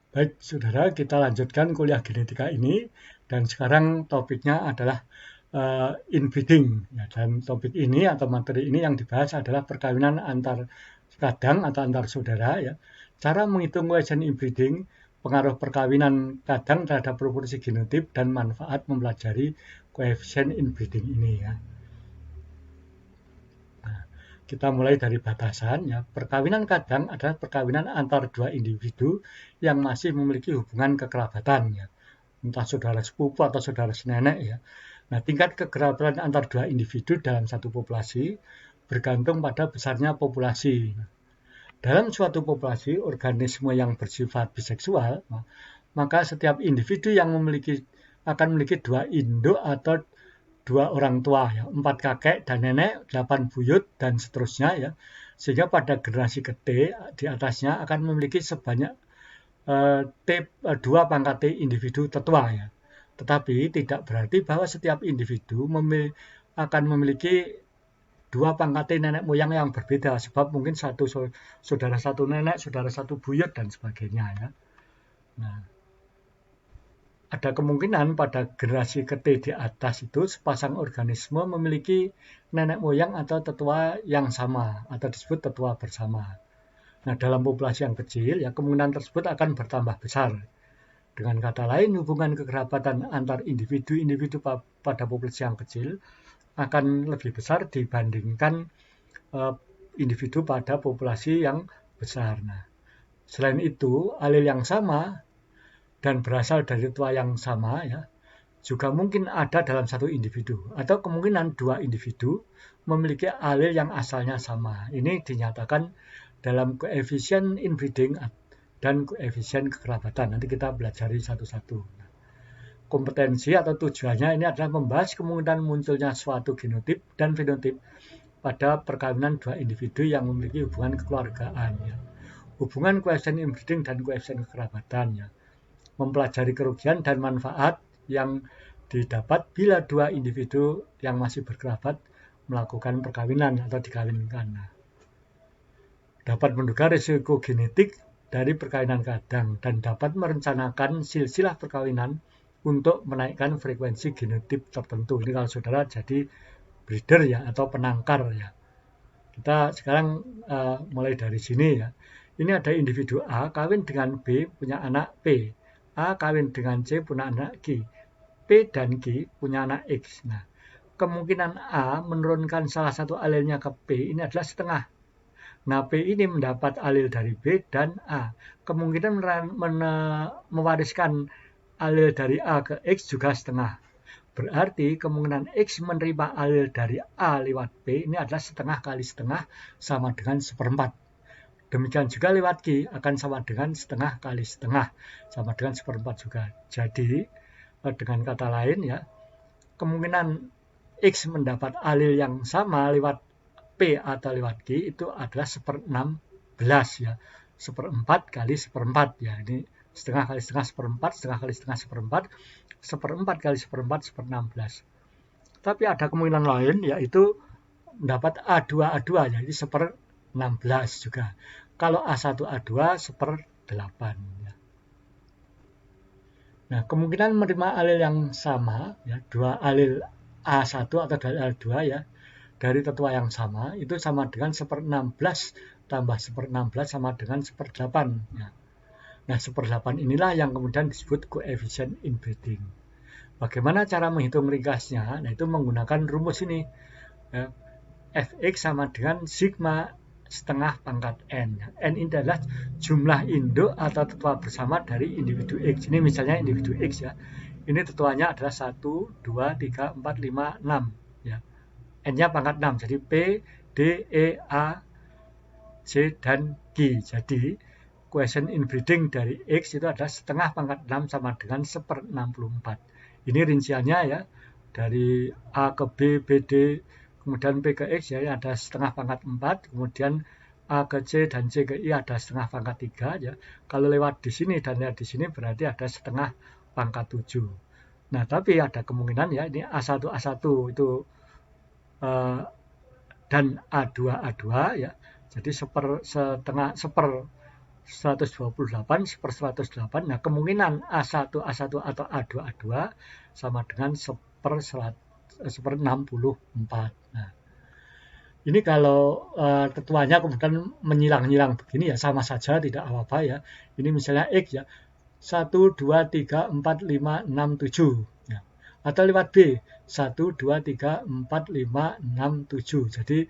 Baik, saudara, kita lanjutkan kuliah genetika ini dan sekarang topiknya adalah inbreeding. Ya, dan topik ini atau materi ini yang dibahas adalah perkawinan antar kadang atau antar saudara. Ya, cara menghitung koefisien inbreeding, pengaruh perkawinan kadang terhadap proporsi genotip dan manfaat mempelajari koefisien inbreeding ini. Ya. Nah, kita mulai dari batasan ya. Perkawinan kadang adalah perkawinan antar dua individu yang masih memiliki hubungan kekerabatan ya. Entah saudara sepupu atau saudara senenek ya. Nah, tingkat kekerabatan antar dua individu dalam satu populasi bergantung pada besarnya populasi. Dalam suatu populasi organisme yang bersifat biseksual, maka setiap individu yang akan memiliki dua induk atau dua orang tua ya, 4 kakek dan nenek, 8 buyut dan seterusnya ya. Sehingga pada generasi ke T di atasnya akan memiliki sebanyak dua pangkat T individu tetua ya. Tetapi tidak berarti bahwa setiap individu akan memiliki dua pangkat T nenek moyang yang berbeda sebab mungkin satu saudara satu nenek, saudara satu buyut dan sebagainya ya. Nah, ada kemungkinan pada generasi ke T di atas itu sepasang organisme memiliki nenek moyang atau tetua yang sama atau disebut tetua bersama. Nah, dalam populasi yang kecil ya kemungkinan tersebut akan bertambah besar. Dengan kata lain, hubungan kekerabatan antar individu-individu pada populasi yang kecil akan lebih besar dibandingkan individu pada populasi yang besar. Nah, selain itu, alel yang sama dan berasal dari tua yang sama ya, juga mungkin ada dalam satu individu atau kemungkinan dua individu memiliki alel yang asalnya sama. Ini dinyatakan dalam koefisien inbreeding dan koefisien kekerabatan. Nanti kita pelajari satu-satu. Kompetensi atau tujuannya ini adalah membahas kemungkinan munculnya suatu genotip dan fenotip pada perkawinan dua individu yang memiliki hubungan kekeluargaan. Ya. Hubungan koefisien inbreeding dan koefisien kekerabatan. Ya. Mempelajari kerugian dan manfaat yang didapat bila dua individu yang masih berkerabat melakukan perkawinan atau dikawinkan. Nah, dapat menduga risiko genetik dari perkawinan kadang dan dapat merencanakan silsilah perkawinan untuk menaikkan frekuensi genotip tertentu. Ini kalau saudara jadi breeder ya atau penangkar ya. Kita sekarang mulai dari sini ya. Ini ada individu A kawin dengan B punya anak P. A kawin dengan C punya anak G. P dan G punya anak X. Nah, kemungkinan A menurunkan salah satu alelnya ke P ini adalah setengah. Nah, P ini mendapat alel dari B dan A. Kemungkinan mewariskan alel dari A ke X juga setengah. Berarti kemungkinan X menerima alel dari A lewat B ini adalah setengah kali setengah sama dengan seperempat. Demikian juga lewat G akan sama dengan setengah kali setengah sama dengan seperempat juga. Jadi dengan kata lain ya, kemungkinan X mendapat alel yang sama lewat P atau lewat G itu adalah 1/16 ya. 1/4 kali 1/4 ya. Ini setengah kali setengah 1/4, setengah kali setengah 1/4, 1/4 kali 1/4 1/16. Tapi ada kemungkinan lain yaitu mendapat A2A2 jadi 1/16 juga. Kalau A1 A2 1/8 ya. Nah, kemungkinan menerima alel yang sama ya, dua alel A1 atau A2 ya dari tetua yang sama itu sama dengan 1/16 tambah 1/16 sama dengan 1/8 ya. Nah, 1/8 inilah yang kemudian disebut koefisien inbreeding. Bagaimana cara menghitung ringkasnya? Nah, itu menggunakan rumus ini. Ya, Fx sama dengan sigma setengah pangkat N. N ini adalah jumlah induk atau tetua bersama dari individu X. Ini misalnya individu X ya. Ini tetuanya adalah 1, 2, 3, 4, 5, 6. Ya. N-nya pangkat 6. Jadi P, D, E, A, C, dan G. Jadi koefisien inbreeding dari X itu adalah setengah pangkat 6 sama dengan 1/64. Ini rinciannya ya. Dari A ke B, B, D, kemudian P ke X ya ada setengah pangkat 4, kemudian A ke C dan C ke I ada setengah pangkat 3 ya. Kalau lewat di sini dan lewat di sini berarti ada setengah pangkat 7. Nah, tapi ada kemungkinan ya ini A1 A1 itu dan A2 A2 ya. Jadi setengah 128 per 108. Nah, kemungkinan A1 atau A2 sama dengan 1/64. Nah, ini kalau tetuanya kemudian menyilang-nyilang begini ya sama saja, tidak apa-apa ya. Ini misalnya X ya, 1, 2, 3, 4, 5, 6, 7. Ya. Atau lewat B, 1, 2, 3, 4, 5, 6, 7. Jadi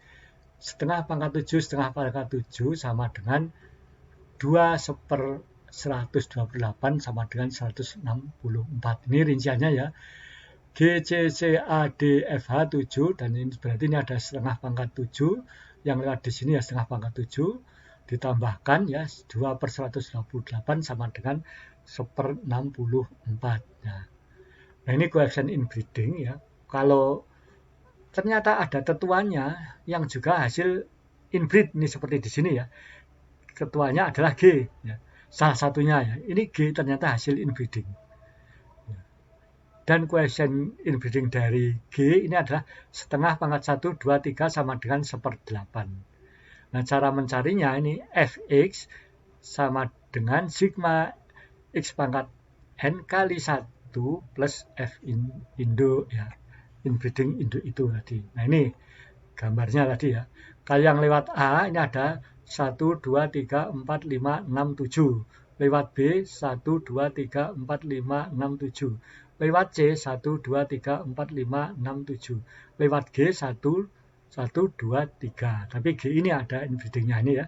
setengah pangkat 7 sama dengan 2/128 sama dengan 164. Ini rinciannya ya. G, C, C, A, D, F, H 7, dan ini berarti ini ada setengah pangkat 7, yang lewat di sini ya setengah pangkat 7, ditambahkan ya 2/128 sama dengan 1/64. Nah ini koefisien inbreeding ya. Kalau ternyata ada tetuannya yang juga hasil inbreed, ini seperti di sini ya. Ketuanya adalah G ya. Salah satunya ya. Ini G ternyata hasil inbreeding. Dan koefisien inbreeding dari G ini adalah setengah pangkat 1, 2, 3 sama dengan 1/8. Nah, cara mencarinya ini Fx sama dengan sigma X pangkat N kali 1 plus F induk ya. Inbreeding induk itu tadi. Nah, ini gambarnya tadi ya. Kalau yang lewat A ini ada 1, 2, 3, 4, 5, 6, 7. Lewat B 1, 2, 3, 4, 5, 6, 7. Lewat C 1, 2, 3, 4, 5, 6, 7. Lewat G 1, 1, 2, 3. Tapi G ini ada inbreedingnya ini ya.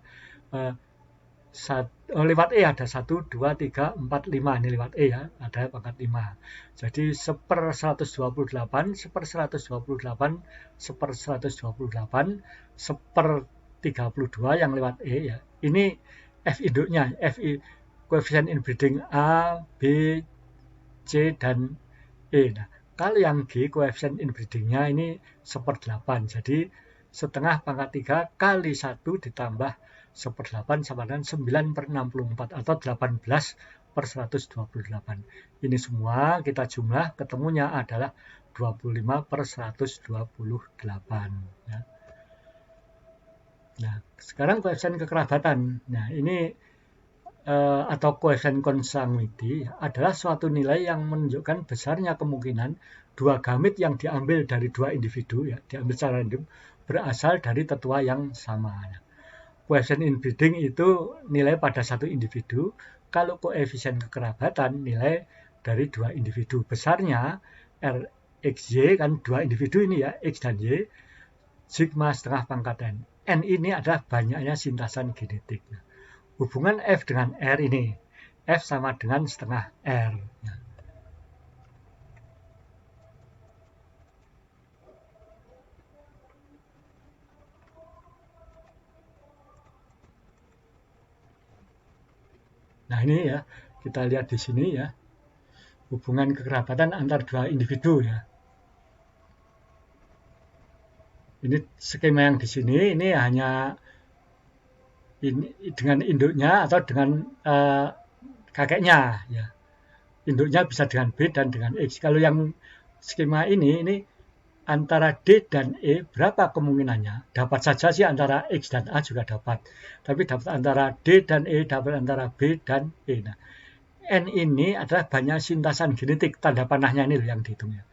Lewat E ada 1, 2, 3, 4, 5. Ini lewat E ya, ada pangkat 5. Jadi 1/128, 1/128, 1/128, 1/32 yang lewat E ya. Ini F induknya, koefisien inbreeding A, B, C, dan E. Nah, kalau yang G koefisien inbreedingnya ini 1/8. Jadi setengah pangkat 3 kali 1 ditambah 1/8 sama dengan 9/64 atau 18/128. Ini semua kita jumlah, ketemunya adalah 25/128. Ya. Nah, sekarang koefisien kekerabatan. Nah, ini atau koefisien consanguinity adalah suatu nilai yang menunjukkan besarnya kemungkinan dua gamit yang diambil dari dua individu ya, diambil secara random, berasal dari tetua yang sama. Koefisien inbreeding itu nilai pada satu individu, kalau koefisien kekerabatan nilai dari dua individu. Besarnya RXY kan dua individu ini ya, X dan Y, sigma setengah pangkat N. N ini adalah banyaknya sintasan genetik. Hubungan F dengan R ini, F sama dengan setengah R. Nah ini ya, kita lihat di sini ya, hubungan kekerabatan antar dua individu ya. Ini skema yang di sini, ini hanya ini dengan induknya atau dengan kakeknya ya. Induknya bisa dengan B dan dengan X. Kalau yang skema ini antara D dan E berapa kemungkinannya? Dapat saja sih antara X dan A juga dapat. Tapi dapat antara D dan E, dapat antara B dan E. Nah, N ini adalah banyak sintasan genetik, tanda panahnya ini yang dihitungnya.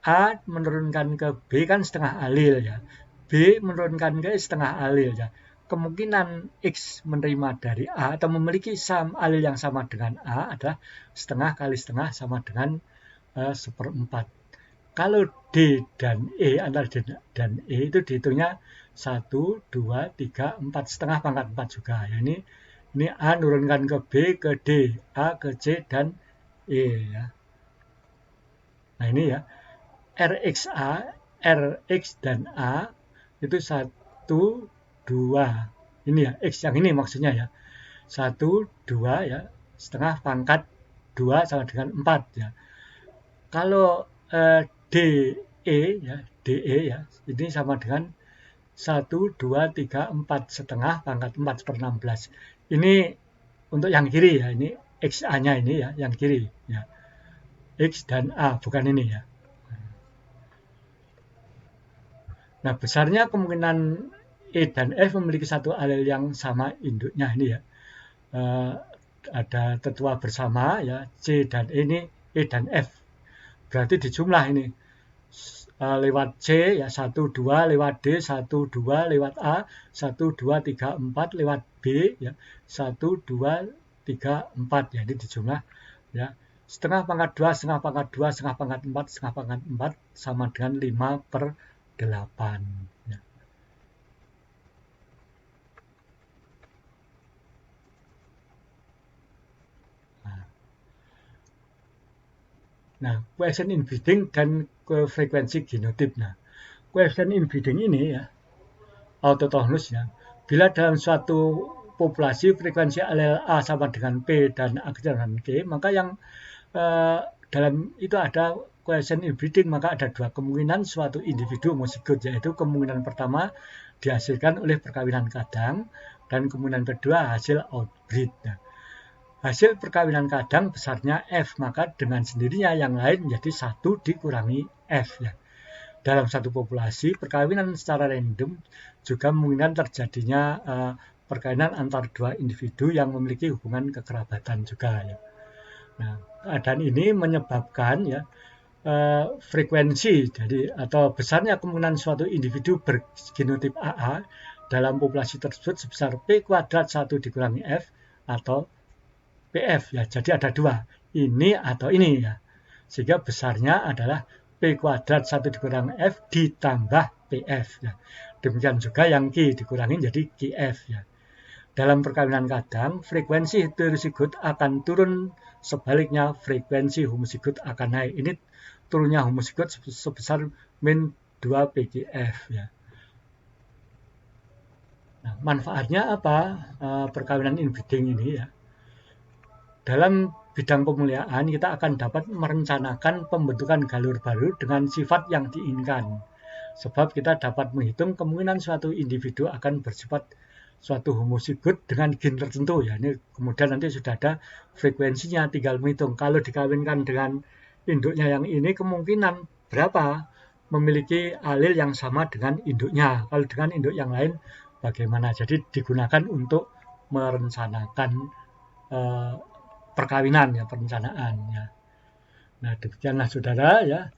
A menurunkan ke B kan setengah alil ya. B menurunkan ke setengah alil ya. Kemungkinan X menerima dari A atau memiliki alil yang sama dengan A adalah setengah kali setengah sama dengan 1/4. Kalau D dan E, antara D dan E itu dihitungnya 1, 2, 3, 4, setengah pangkat 4 juga. Ya, ini A nurunkan ke B, ke D, A ke C, dan E. Ya. Nah ini ya, RXA, RX dan A itu 1, 2. Ini ya, X yang ini maksudnya ya. 1, 2 ya, setengah pangkat 2 sama dengan 4 ya. Kalau DE ya, DE ya, ini sama dengan 1, 2, 3, 4 setengah pangkat 4/16. Ini untuk yang kiri ya, ini XA-nya ini ya, yang kiri ya. X dan A, bukan ini ya. Nah, besarnya kemungkinan E dan F memiliki satu alel yang sama induknya ini ya. ada tetua bersama ya, C dan ini E dan F. Berarti dijumlah ini. Lewat C ya 1 2 lewat D 1 2 lewat A 1 2 3 4 lewat B ya 1 2 3 4 ya, ini dijumlah ya. Setengah pangkat 2 setengah pangkat 2 setengah pangkat 4 setengah pangkat 4 sama dengan 5/8 ya. Nah, quotient inbreeding dan frekuensi genotip. Nah, quotient inbreeding ini ya, autotonus ya, bila dalam suatu populasi frekuensi alel A sama dengan P dan A dengan G, maka yang dalam itu ada quotient inbreeding, maka ada dua kemungkinan suatu individu homozigot, yaitu kemungkinan pertama dihasilkan oleh perkawinan kadang dan kemungkinan kedua hasil outbreed. Nah, hasil perkawinan kadang besarnya F, maka dengan sendirinya yang lain menjadi 1 dikurangi F ya. Dalam satu populasi, perkawinan secara random juga memungkinkan terjadinya perkawinan antar dua individu yang memiliki hubungan kekerabatan juga ya. Nah, keadaan ini menyebabkan ya frekuensi jadi atau besarnya kemungkinan suatu individu bergenotip AA dalam populasi tersebut sebesar P kuadrat 1 dikurangi F atau PF ya. Jadi ada dua, ini atau ini ya. Sehingga besarnya adalah P kuadrat 1 dikurangi F ditambah PF ya. Demikian juga yang Q dikurangi jadi QF ya. Dalam perkawinan kadang, frekuensi heterozigot akan turun, sebaliknya frekuensi homozigot akan naik. Ini turunnya homozigot sebesar min 2 PQF ya. Nah, manfaatnya apa perkawinan inbreeding ini ya? Dalam bidang pemuliaan, kita akan dapat merencanakan pembentukan galur baru dengan sifat yang diinginkan. Sebab kita dapat menghitung kemungkinan suatu individu akan bersifat suatu homozigot dengan gen tertentu. Ya, ini kemudian nanti sudah ada frekuensinya, tinggal menghitung. Kalau dikawinkan dengan induknya yang ini, kemungkinan berapa memiliki alel yang sama dengan induknya. Kalau dengan induk yang lain, bagaimana? Jadi digunakan untuk merencanakan perkawinan ya, perencanaan ya. Nah, demikianlah saudara ya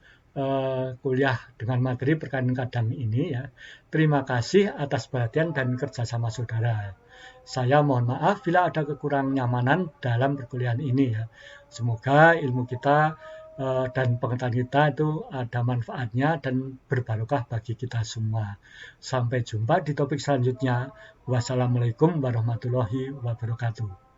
kuliah dengan materi perkawinan kadang ini ya. Terima kasih atas perhatian dan kerjasama saudara. Saya mohon maaf bila ada kekurang nyamanan dalam perkuliahan ini ya. Semoga ilmu kita dan pengetahuan kita itu ada manfaatnya dan berbarokah bagi kita semua. Sampai jumpa di topik selanjutnya. Wassalamualaikum warahmatullahi wabarakatuh.